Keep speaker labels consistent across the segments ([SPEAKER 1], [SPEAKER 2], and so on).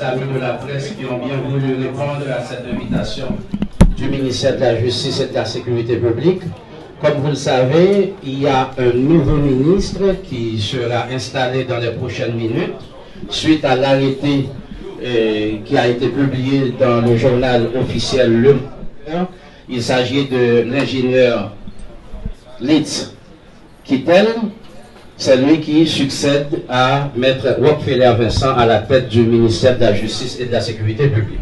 [SPEAKER 1] amis de la presse qui ont bien voulu répondre à cette invitation du ministère de la Justice et de la Sécurité publique. Comme vous le savez, il y a un nouveau ministre qui sera installé dans les prochaines minutes suite à l'arrêté qui a été publié dans le journal officiel Le Monde. Il s'agit de l'ingénieur Litz Kittel. C'est lui qui succède à Maître Rockefeller Vincent à la tête du ministère de la Justice et de la Sécurité publique.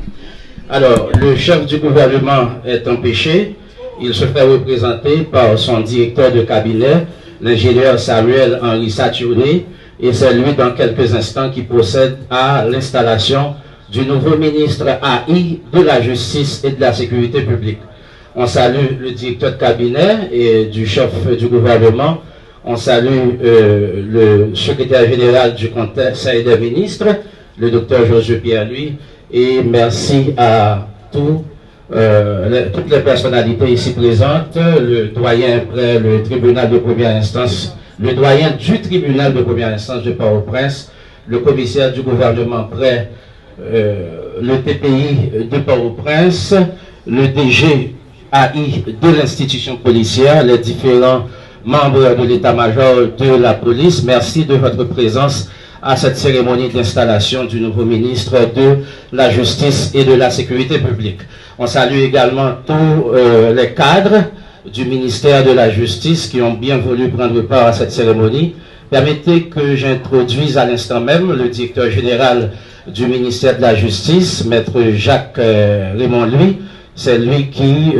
[SPEAKER 1] Alors, le chef du gouvernement est empêché. Il se fait représenter par son directeur de cabinet, l'ingénieur Samuel Henri Saturné, et c'est lui dans quelques instants qui procède à l'installation du nouveau ministre AI de la Justice et de la Sécurité publique. On salue le directeur de cabinet et du chef du gouvernement. On salue le secrétaire général du Conseil des ministres, le docteur Josué Pierre-Louis, et merci à toutes les personnalités ici présentes, le doyen près le tribunal de première instance, le doyen du tribunal de première instance de Port-au-Prince, le commissaire du gouvernement près le TPI de Port-au-Prince, le DG AI de l'institution policière, les différents membres de l'état-major de la police. Merci de votre présence à cette cérémonie d'installation du nouveau ministre de la Justice et de la Sécurité publique. On salue également tous les cadres du ministère de la Justice qui ont bien voulu prendre part à cette cérémonie. Permettez que j'introduise à l'instant même le directeur général du ministère de la Justice, Maître Jacques Raymond Louis. C'est lui qui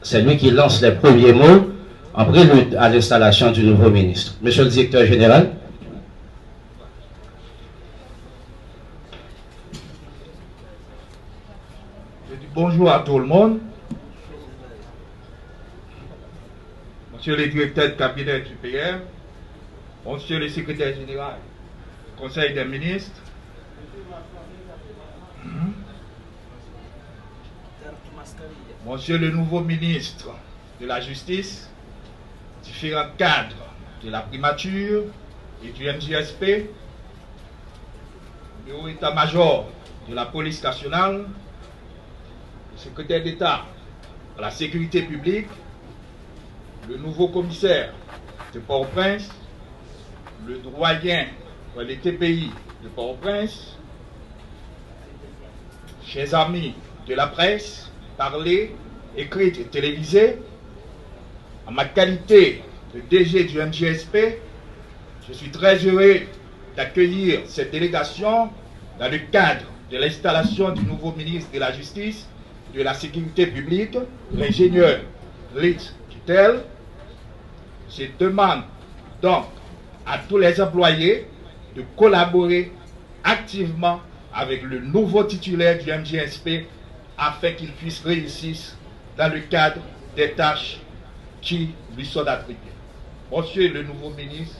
[SPEAKER 1] c'est lui qui lance les premiers mots en prélude à l'installation du nouveau ministre. Monsieur le directeur général.
[SPEAKER 2] Je dis bonjour à tout le monde. Monsieur le directeur de cabinet du PM, monsieur le secrétaire général du Conseil des ministres, monsieur le nouveau ministre de la Justice, différents cadres de la primature et du NJSP, le haut état-major de la police nationale, le secrétaire d'État à la sécurité publique, le nouveau commissaire de Port-au-Prince, le doyen pour les TPI de Port-au-Prince, chers amis de la presse, parlée, écrite et télévisée, en ma qualité de DG du NJSP, je suis très heureux d'accueillir cette délégation dans le cadre de l'installation du nouveau ministre de la Justice et de la Sécurité publique, l'ingénieur Litz Kittel. Je demande donc à tous les employés de collaborer activement avec le nouveau titulaire du NJSP afin qu'il puisse réussir dans le cadre des tâches qui lui sont attribuées. Monsieur le nouveau ministre,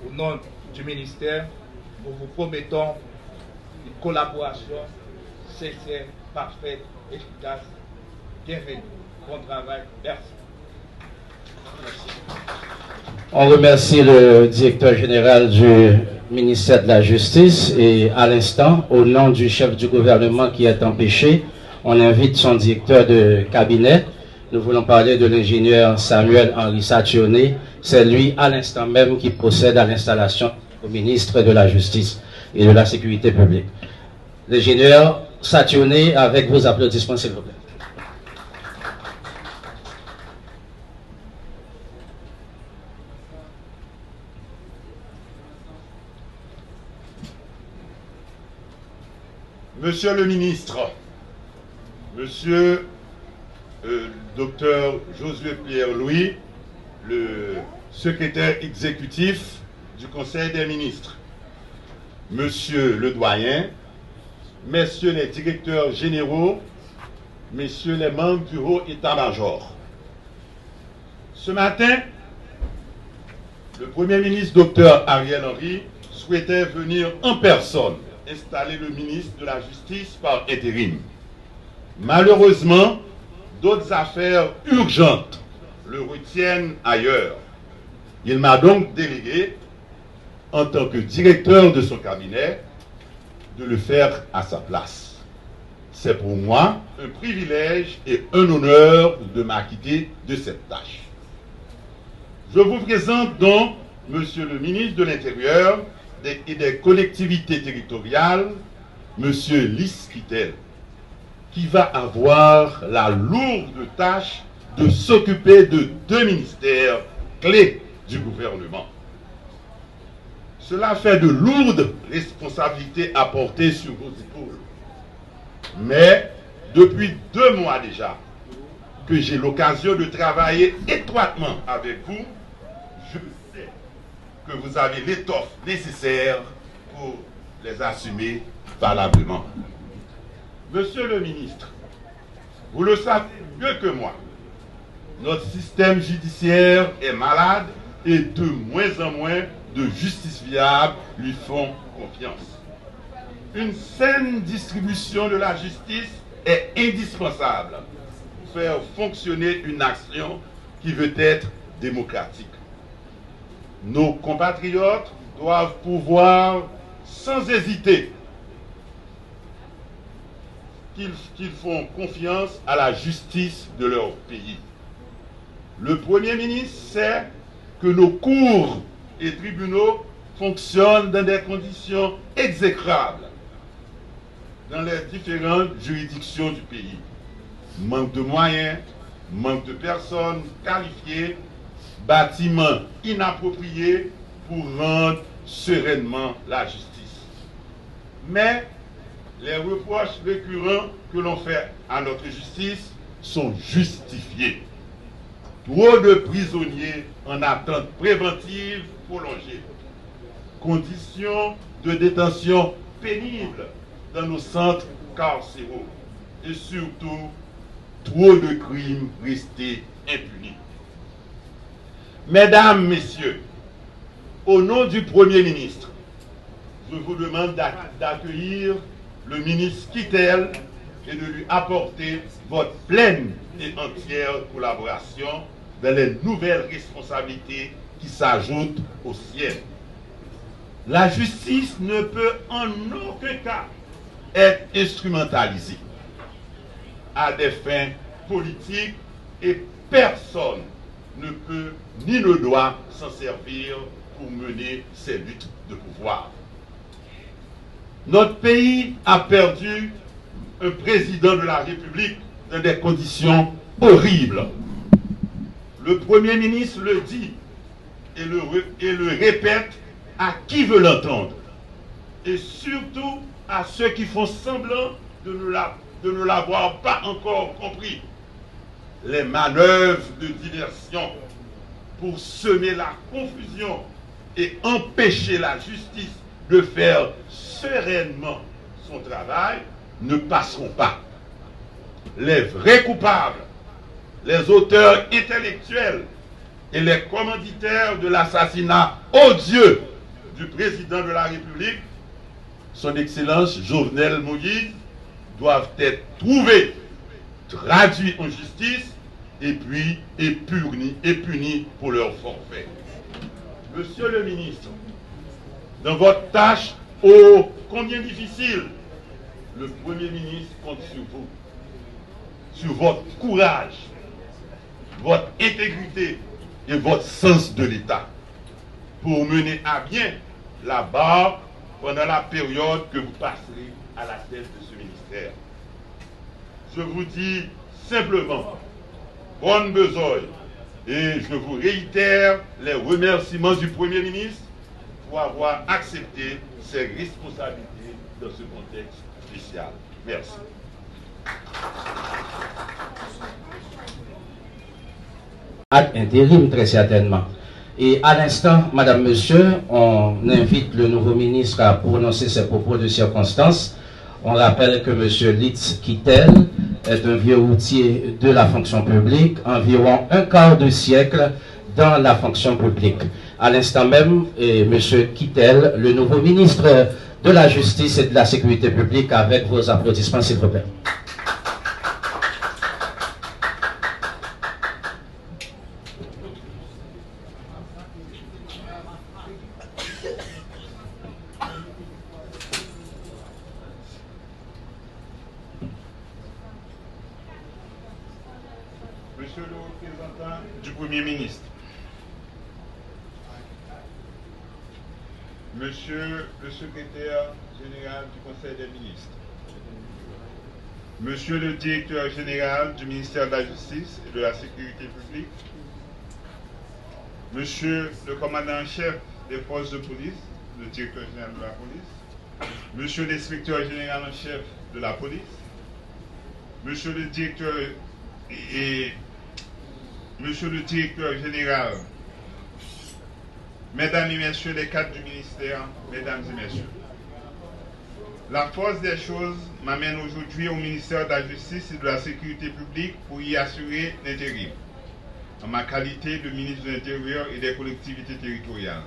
[SPEAKER 2] au nom du ministère, nous vous promettons une collaboration sincère, parfaite, efficace. Bienvenue. Bon travail. Merci.
[SPEAKER 1] On remercie le directeur général du ministère de la Justice et à l'instant, au nom du chef du gouvernement qui est empêché, on invite son directeur de cabinet. Nous voulons parler de l'ingénieur Samuel Henri Saturné. C'est lui, à l'instant même, qui procède à l'installation au ministre de la Justice et de la Sécurité publique. L'ingénieur Saturné, avec vos applaudissements, s'il vous plaît.
[SPEAKER 3] Monsieur le ministre, monsieur docteur Josué Pierre-Louis, le secrétaire exécutif du Conseil des ministres, monsieur le doyen, messieurs les directeurs généraux, messieurs les membres du haut état-major. Ce matin, le Premier ministre docteur Ariel Henry souhaitait venir en personne installer le ministre de la Justice par intérim. Malheureusement, d'autres affaires urgentes le retiennent ailleurs. Il m'a donc délégué, en tant que directeur de son cabinet, de le faire à sa place. C'est pour moi un privilège et un honneur de m'acquitter de cette tâche. Je vous présente donc, Monsieur le ministre de l'Intérieur et des collectivités territoriales, Monsieur Lys Kittel, qui va avoir la lourde tâche de s'occuper de 2 ministères clés du gouvernement. Cela fait de lourdes responsabilités à porter sur vos épaules. Mais depuis 2 mois déjà que j'ai l'occasion de travailler étroitement avec vous, je sais que vous avez l'étoffe nécessaire pour les assumer valablement. Monsieur le ministre, vous le savez mieux que moi, notre système judiciaire est malade et de moins en moins de justiciables lui font confiance. Une saine distribution de la justice est indispensable pour faire fonctionner une action qui veut être démocratique. Nos compatriotes doivent pouvoir, sans hésiter, qu'ils font confiance à la justice de leur pays. Le Premier ministre sait que nos cours et tribunaux fonctionnent dans des conditions exécrables dans les différentes juridictions du pays. Manque de moyens, manque de personnes qualifiées, bâtiments inappropriés pour rendre sereinement la justice. Mais les reproches récurrents que l'on fait à notre justice sont justifiés. Trop de prisonniers en attente préventive prolongée. Conditions de détention pénibles dans nos centres carcéraux. Et surtout, trop de crimes restés impunis. Mesdames, Messieurs, au nom du Premier ministre, je vous demande d'accueillir le ministre Kittel et de lui apporter votre pleine et entière collaboration dans les nouvelles responsabilités qui s'ajoutent aux siennes. La justice ne peut en aucun cas être instrumentalisée à des fins politiques et personne ne peut ni ne doit s'en servir pour mener ses luttes de pouvoir. Notre pays a perdu un président de la République dans des conditions horribles. Le Premier ministre le dit et le répète à qui veut l'entendre. Et surtout à ceux qui font semblant de ne l'avoir pas encore compris. Les manœuvres de diversion pour semer la confusion et empêcher la justice de faire sereinement son travail ne passeront pas. Les vrais coupables, les auteurs intellectuels et les commanditaires de l'assassinat odieux du président de la République, son Excellence Jovenel Moïse, doivent être trouvés, traduits en justice et punis pour leur forfait. Monsieur le ministre, dans votre tâche ô combien difficile, le Premier ministre compte sur vous, sur votre courage, votre intégrité et votre sens de l'État pour mener à bien la barre pendant la période que vous passerez à la tête de ce ministère. Je vous dis simplement bonne besogne et je vous réitère les remerciements du Premier ministre pour avoir accepté ses responsabilités dans ce contexte spécial. Merci.
[SPEAKER 1] Intérim, très certainement. Et à l'instant, Madame, Monsieur, on invite le nouveau ministre à prononcer ses propos de circonstance. On rappelle que Monsieur Lys Kittel est un vieux routier de la fonction publique, environ un quart de siècle dans la fonction publique. À l'instant même, Monsieur Kittel, le nouveau ministre de la Justice et de la Sécurité publique, avec vos applaudissements, s'il vous plaît.
[SPEAKER 3] Premier ministre, Monsieur le secrétaire général du Conseil des ministres, Monsieur le directeur général du ministère de la Justice et de la Sécurité publique, Monsieur le commandant-chef des forces de police, le directeur général de la police, Monsieur l'inspecteur général en chef de la police, Monsieur le directeur et Monsieur le directeur général, Mesdames et Messieurs les cadres du ministère, Mesdames et Messieurs. La force des choses m'amène aujourd'hui au ministère de la Justice et de la Sécurité publique pour y assurer l'intérim, en ma qualité de ministre de l'Intérieur et des collectivités territoriales.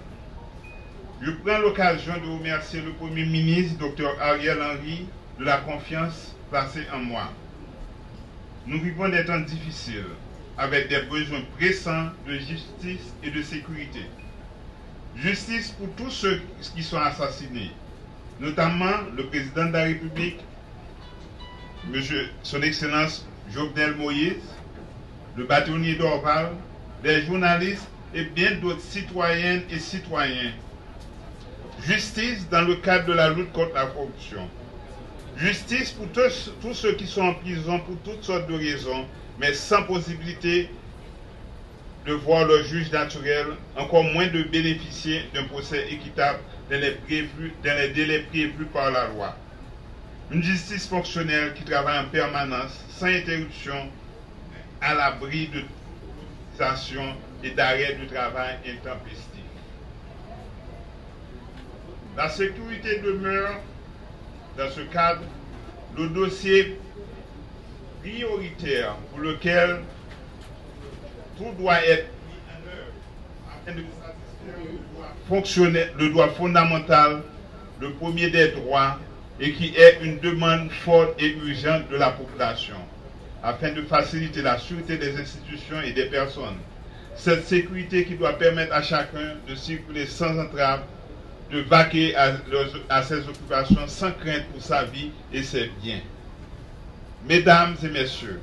[SPEAKER 3] Je prends l'occasion de remercier le Premier ministre, Dr Ariel Henry, de la confiance placée en moi. Nous vivons des temps difficiles, avec des besoins pressants de justice et de sécurité. Justice pour tous ceux qui sont assassinés, notamment le président de la République, Son Excellence Jovenel Moïse, le bâtonnier d'Orval, les journalistes et bien d'autres citoyennes et citoyens. Justice dans le cadre de la lutte contre la corruption. Justice pour tous ceux qui sont en prison pour toutes sortes de raisons, mais sans possibilité de voir leur juge naturel, encore moins de bénéficier d'un procès équitable dans les délais prévus par la loi. Une justice fonctionnelle qui travaille en permanence, sans interruption, à l'abri de cessation et d'arrêt du travail intempestif. La sécurité demeure, dans ce cadre, le dossier prioritaire pour lequel tout doit être mis en œuvre afin de satisfaire le droit fondamental, le premier des droits, et qui est une demande forte et urgente de la population, afin de faciliter la sûreté des institutions et des personnes. Cette sécurité qui doit permettre à chacun de circuler sans entrave, de vaquer à ses occupations sans crainte pour sa vie et ses biens. Mesdames et messieurs,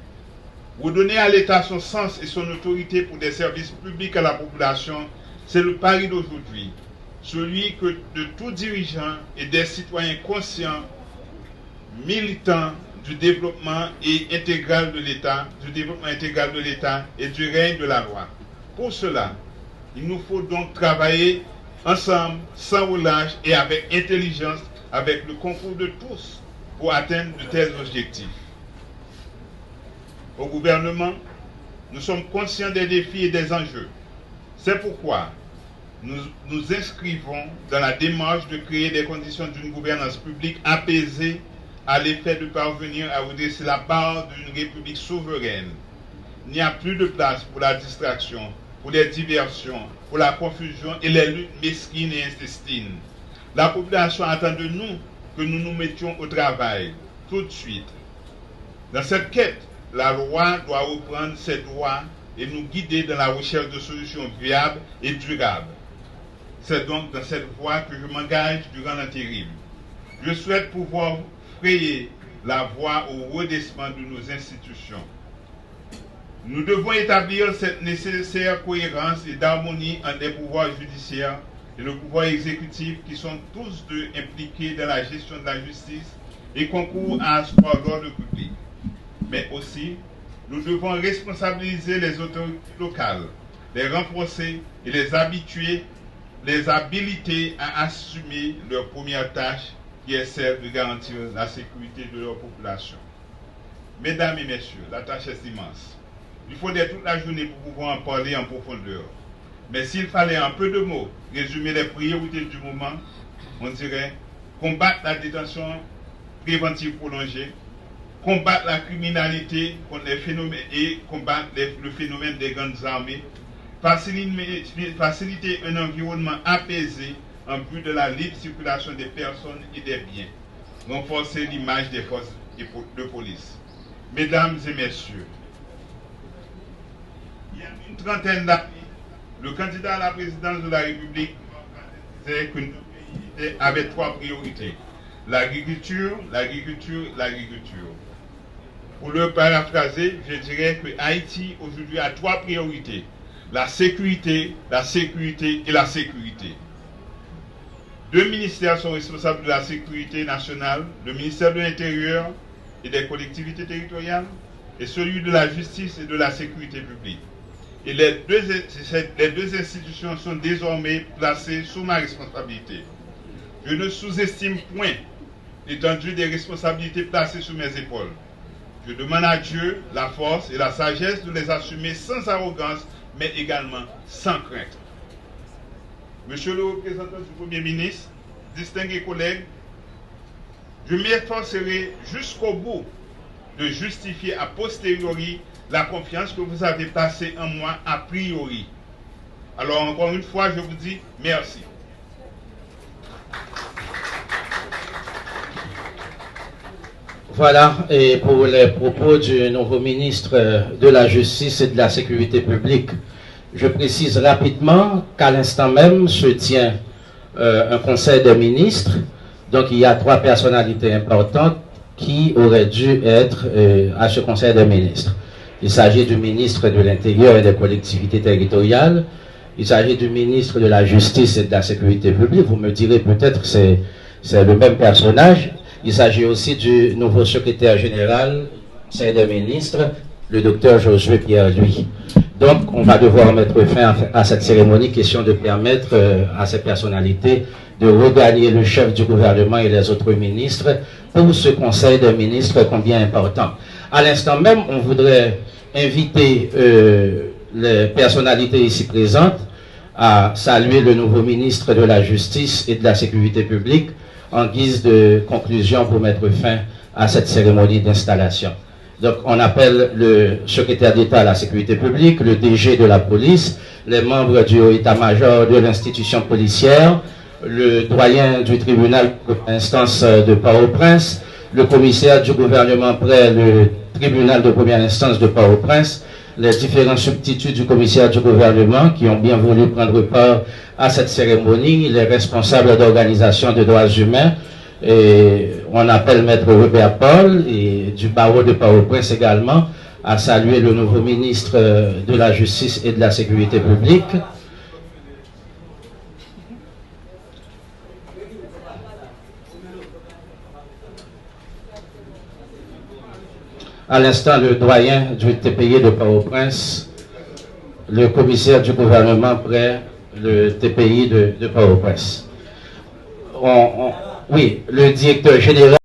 [SPEAKER 3] redonner à l'État son sens et son autorité pour des services publics à la population, c'est le pari d'aujourd'hui, celui que de tout dirigeant et des citoyens conscients, militants du développement intégral de l'État, et du règne de la loi. Pour cela, il nous faut donc travailler ensemble, sans relâche et avec intelligence, avec le concours de tous, pour atteindre de tels objectifs. Au gouvernement, nous sommes conscients des défis et des enjeux. C'est pourquoi nous nous inscrivons dans la démarche de créer des conditions d'une gouvernance publique apaisée à l'effet de parvenir à redresser la barre d'une république souveraine. Il n'y a plus de place pour la distraction, pour les diversions, pour la confusion et les luttes mesquines et intestines. La population attend de nous que nous nous mettions au travail, tout de suite. Dans cette quête, la loi doit reprendre ses droits et nous guider dans la recherche de solutions viables et durables. C'est donc dans cette voie que je m'engage durant l'intérim. Je souhaite pouvoir frayer la voie au redressement de nos institutions. Nous devons établir cette nécessaire cohérence et d'harmonie entre les pouvoirs judiciaires et le pouvoir exécutif qui sont tous deux impliqués dans la gestion de la justice et concourent à asseoir l'ordre public. Mais aussi, nous devons responsabiliser les autorités locales, les renforcer et les habiliter à assumer leur première tâche qui est celle de garantir la sécurité de leur population. Mesdames et messieurs, la tâche est immense. Il faudrait toute la journée pour pouvoir en parler en profondeur. Mais s'il fallait en peu de mots résumer les priorités du moment, on dirait combattre la détention préventive prolongée, combattre la criminalité contre les phénomènes et combattre le phénomène des grandes armées, faciliter un environnement apaisé en vue de la libre circulation des personnes et des biens, renforcer l'image des forces de police. Mesdames et messieurs, il y a une trentaine d'années, le candidat à la présidence de la République disait que notre pays avait trois priorités: l'agriculture, l'agriculture, l'agriculture. Pour le paraphraser, je dirais que Haïti aujourd'hui a trois priorités: la sécurité et la sécurité. Deux ministères sont responsables de la sécurité nationale, le ministère de l'Intérieur et des collectivités territoriales, et celui de la justice et de la sécurité publique. Et les deux institutions sont désormais placées sous ma responsabilité. Je ne sous-estime point l'étendue des responsabilités placées sous mes épaules. Je demande à Dieu la force et la sagesse de les assumer sans arrogance, mais également sans crainte. Monsieur le représentant du Premier ministre, distingués collègues, je m'efforcerai jusqu'au bout de justifier a posteriori la confiance que vous avez placée en moi a priori. Alors encore une fois, je vous dis merci.
[SPEAKER 1] Voilà, et pour les propos du nouveau ministre de la Justice et de la Sécurité publique, je précise rapidement qu'à l'instant même se tient un conseil des ministres. Donc il y a 3 personnalités importantes qui auraient dû être à ce conseil des ministres. Il s'agit du ministre de l'Intérieur et des collectivités territoriales. Il s'agit du ministre de la Justice et de la Sécurité publique. Vous me direz peut-être que c'est le même personnage. Il s'agit aussi du nouveau secrétaire général des ministres, le docteur Josué Pierre-Louis. Donc, on va devoir mettre fin à cette cérémonie, question de permettre à ces personnalités de regagner le chef du gouvernement et les autres ministres pour ce conseil des ministres combien important. À l'instant même, on voudrait inviter les personnalités ici présentes à saluer le nouveau ministre de la Justice et de la Sécurité publique en guise de conclusion pour mettre fin à cette cérémonie d'installation. Donc on appelle le secrétaire d'État à la sécurité publique, le DG de la police, les membres du haut état-major de l'institution policière, le doyen du tribunal d'instance de Port-au-Prince, le commissaire du gouvernement près le tribunal de première instance de Port-au-Prince, les différents substituts du commissaire du gouvernement qui ont bien voulu prendre part à cette cérémonie, les responsables d'organisations de droits humains, et on appelle Maître Robert Paul et du barreau de Port-au-Prince également à saluer le nouveau ministre de la Justice et de la Sécurité publique. À l'instant, le doyen du TPI de Port-au-Prince, le commissaire du gouvernement près le TPI de Port-au-Prince. Oui, le directeur général